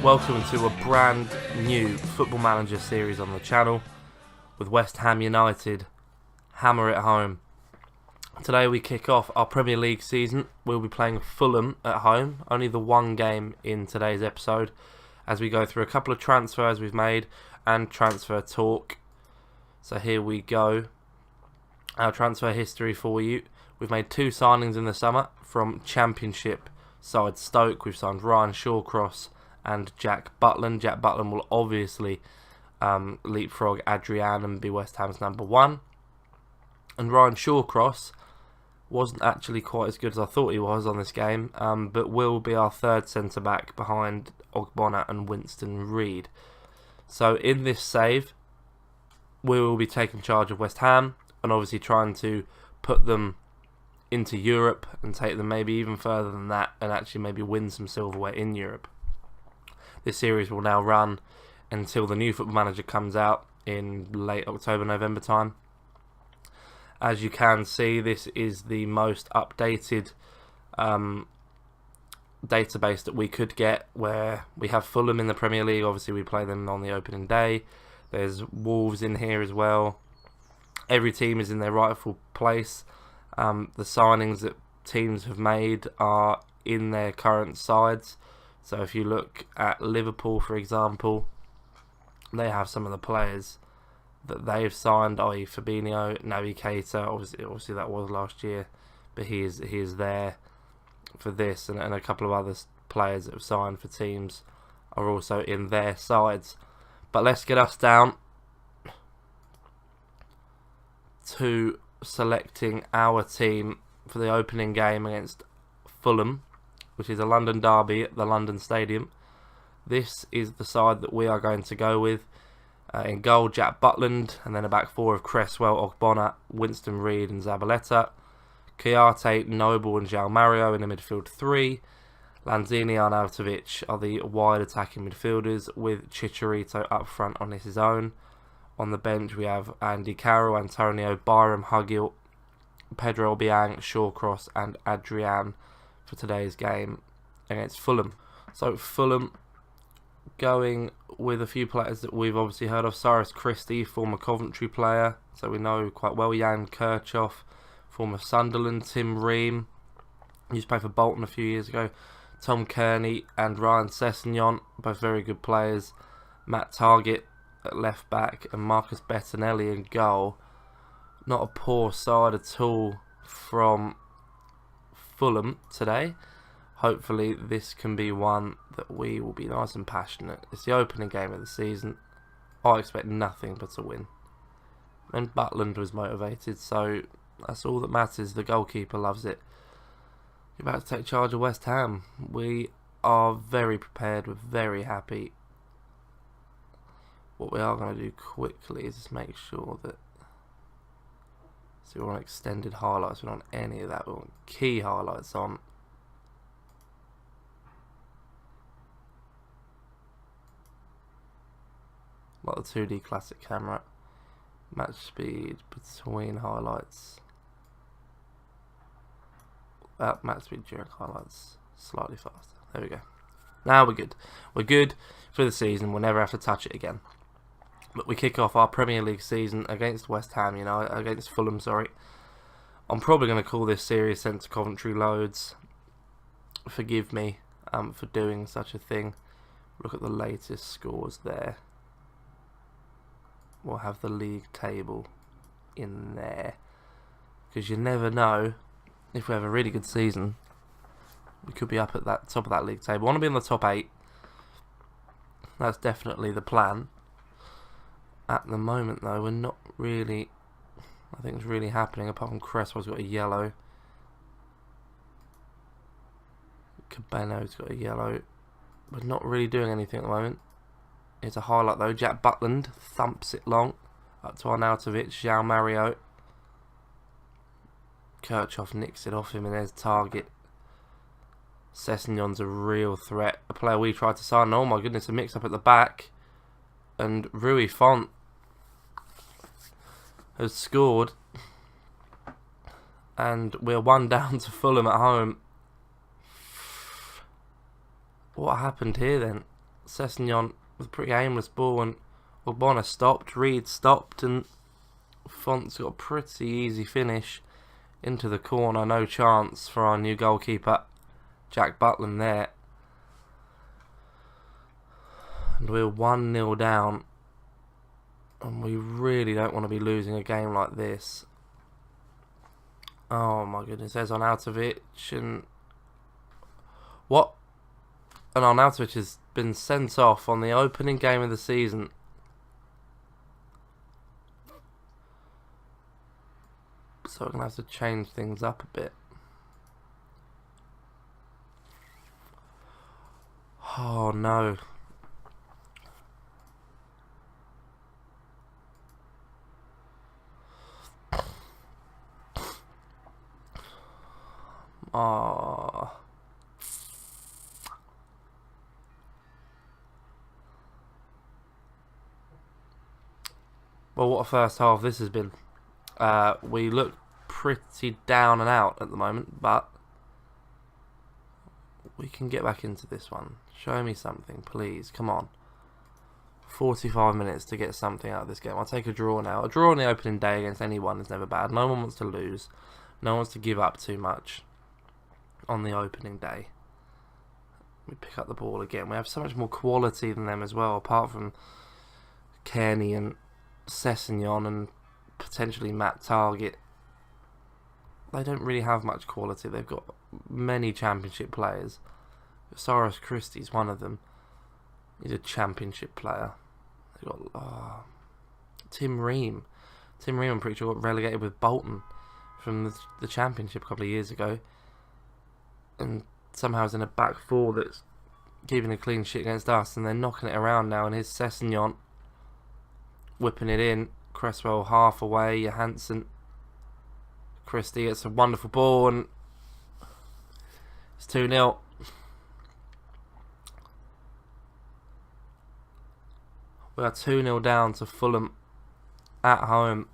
Welcome to a brand new Football Manager series on the channel with West Ham United. Hammer it home. Today we kick off our Premier League season. We'll be playing Fulham at home, only the one game in today's episode, as we go through a couple of transfers we've made and transfer talk. So here we go. Our transfer history for you. We've made 2 signings in the summer from Championship side Stoke. We've signed Ryan Shawcross and Jack Butland. Jack Butland will obviously leapfrog Adrian and be West Ham's number 1. And Ryan Shawcross wasn't actually quite as good as I thought he was on this game, but will be our 3rd centre-back behind Ogbonna and Winston Reid. So in this save, we will be taking charge of West Ham and obviously trying to put them into Europe and take them maybe even further than that and actually maybe win some silverware in Europe. This series will now run until the new Football Manager comes out in late October, November time. As you can see, this is the most updated database that we could get, where we have Fulham in the Premier League. Obviously we play them on the opening day. There's Wolves in here as well. Every team is in their rightful place. The signings that teams have made are in their current sides. So if you look at Liverpool, for example, they have some of the players that they've signed, i.e. Fabinho, Naby Keita, obviously that was last year, but he is there for this, and a couple of other players that have signed for teams are also in their sides. But let's get us down to selecting our team for the opening game against Fulham, which is a London derby at the London Stadium. This is the side that we are going to go with. In goal, Jack Butland, and then a back 4 of Cresswell, Ogbonna, Winston Reid and Zabaleta. Kouyaté, Noble and João Mario in the midfield 3. Lanzini, Arnautovic are the wide attacking midfielders, with Chicharito up front on his own. On the bench we have Andy Carroll, Antonio, Byram, Hugill, Pedro Obiang, Shawcross and Adrian for today's game against Fulham. So Fulham going with a few players that we've obviously heard of. Cyrus Christie, former Coventry player, so we know quite well. Jan Kirchhoff, former Sunderland. Tim Ream, used to play for Bolton a few years ago. Tom Kearney and Ryan Sessegnon, both very good players. Matt Targett at left back and Marcus Bettinelli in goal. Not a poor side at all from Fulham today. Hopefully this can be one that we will be nice and passionate. It's the opening game of the season. I expect nothing but a win. And Butland was motivated, so that's all that matters. The goalkeeper loves it. You're about to take charge of West Ham. We are very prepared. We're very happy. What we are going to do quickly is just make sure that... So we want extended highlights. We don't want any of that. We want key highlights on. Like the 2D classic camera. Match speed between highlights. Match speed during highlights. Slightly faster. There we go. Now we're good. We're good for the season. We'll never have to touch it again. But we kick off our Premier League season against West Ham, against Fulham, sorry. I'm probably going to call this series sent to Coventry loads. Forgive me for doing such a thing. Look at the latest scores there. We'll have the league table in there. Because you never know, if we have a really good season, we could be up at that top of that league table. I want to be in the top 8. That's definitely the plan. At the moment, though, we're not really... I think it's really happening, apart from Cresswell's got a yellow. Cabano's got a yellow. We're not really doing anything at the moment. Here's a highlight, though. Jack Butland thumps it long. Up to Arnautovic, João Mario. Kirchhoff nicks it off him, and there's Targett. Sessegnon's a real threat. A player we tried to sign. Oh my goodness, a mix-up at the back. And Rui Font has scored, and we're 1 down to Fulham at home. What happened here then? Sessegnon with a pretty aimless ball, and Ogbonna stopped, Reed stopped, and Font's got a pretty easy finish into the corner. No chance for our new goalkeeper, Jack Butland, there. And we're 1-0 down. And we really don't want to be losing a game like this. Oh my goodness, there's Arnautovic, and what? And Arnautovic has been sent off on the opening game of the season. So we're going to have to change things up a bit. Oh no. Oh. Well, what a first half this has been. We look pretty down and out at the moment, but we can get back into this one. Show me something, please. Come on. 45 minutes to get something out of this game. I'll take a draw now. A draw on the opening day against anyone is never bad. No one wants to lose. No one wants to give up too much on the opening day. We pick up the ball again. We have so much more quality than them as well, apart from Kearney and Sessegnon and potentially Matt Target. They don't really have much quality. They've got many championship players. Soros Christie's one of them. He's a championship player. They've got Tim Ream. Tim Ream, I'm pretty sure, got relegated with Bolton from the championship a couple of years ago. And somehow is in a back four that's keeping a clean sheet against us, and they're knocking it around now, and here's Sessegnon whipping it in. Cresswell half away, Johansson. Christie, it's a wonderful ball, and it's 2-0. We are 2-0 down to Fulham at home.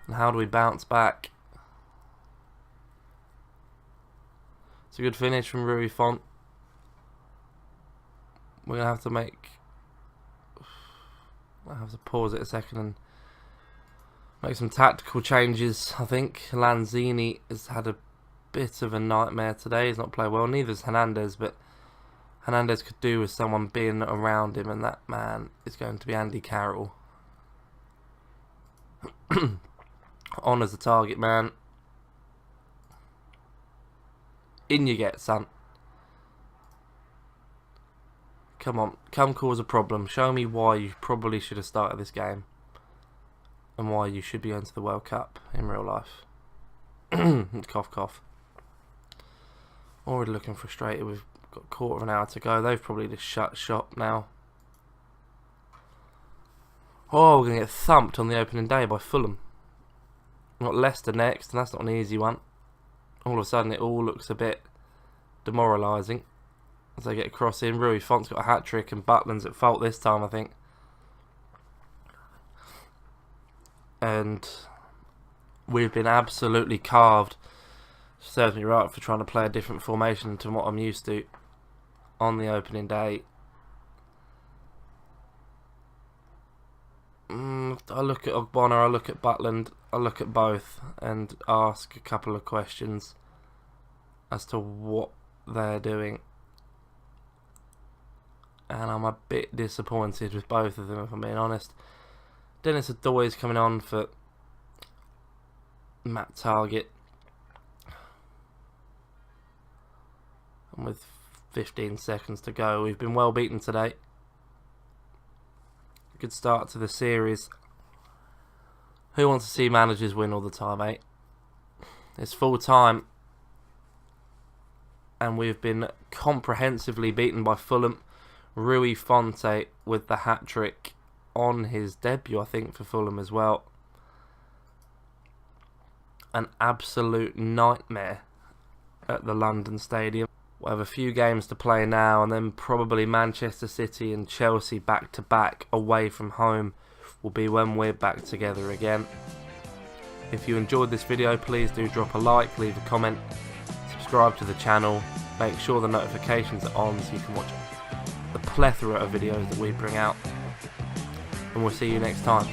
And how do we bounce back? It's a good finish from Rui Font. We're going to have to I'll have to pause it a second and make some tactical changes. I think Lanzini has had a bit of a nightmare today. He's not played well. Neither's Hernandez, but Hernandez could do with someone being around him, and that man is going to be Andy Carroll. On as the target man. In you get, son. Come on, come cause a problem. Show me why you probably should have started this game. And why you should be going to the World Cup in real life. Cough, cough. Already looking frustrated. We've got a quarter of an hour to go. They've probably just shut shop now. Oh, we're going to get thumped on the opening day by Fulham. We've got Leicester next, and that's not an easy one. All of a sudden, it all looks a bit demoralising as they get a cross in. Rui Font's got a hat-trick, and Butland's at fault this time, I think. And we've been absolutely carved. Serves me right for trying to play a different formation to what I'm used to on the opening day. I look at Ogbonna, I look at Butland, I look at both and ask a couple of questions as to what they're doing. And I'm a bit disappointed with both of them, if I'm being honest. Dennis Adoy's coming on for Matt Target. And with 15 seconds to go, we've been well beaten today. Good start to the series. Who wants to see managers win all the time, eh? It's full time. And we've been comprehensively beaten by Fulham. Rui Fonte with the hat-trick on his debut, I think, for Fulham as well. An absolute nightmare at the London Stadium. We'll have a few games to play now, and then probably Manchester City and Chelsea back-to-back away from home will be when we're back together again. If you enjoyed this video, please do drop a like, leave a comment, subscribe to the channel, make sure the notifications are on so you can watch the plethora of videos that we bring out. And we'll see you next time.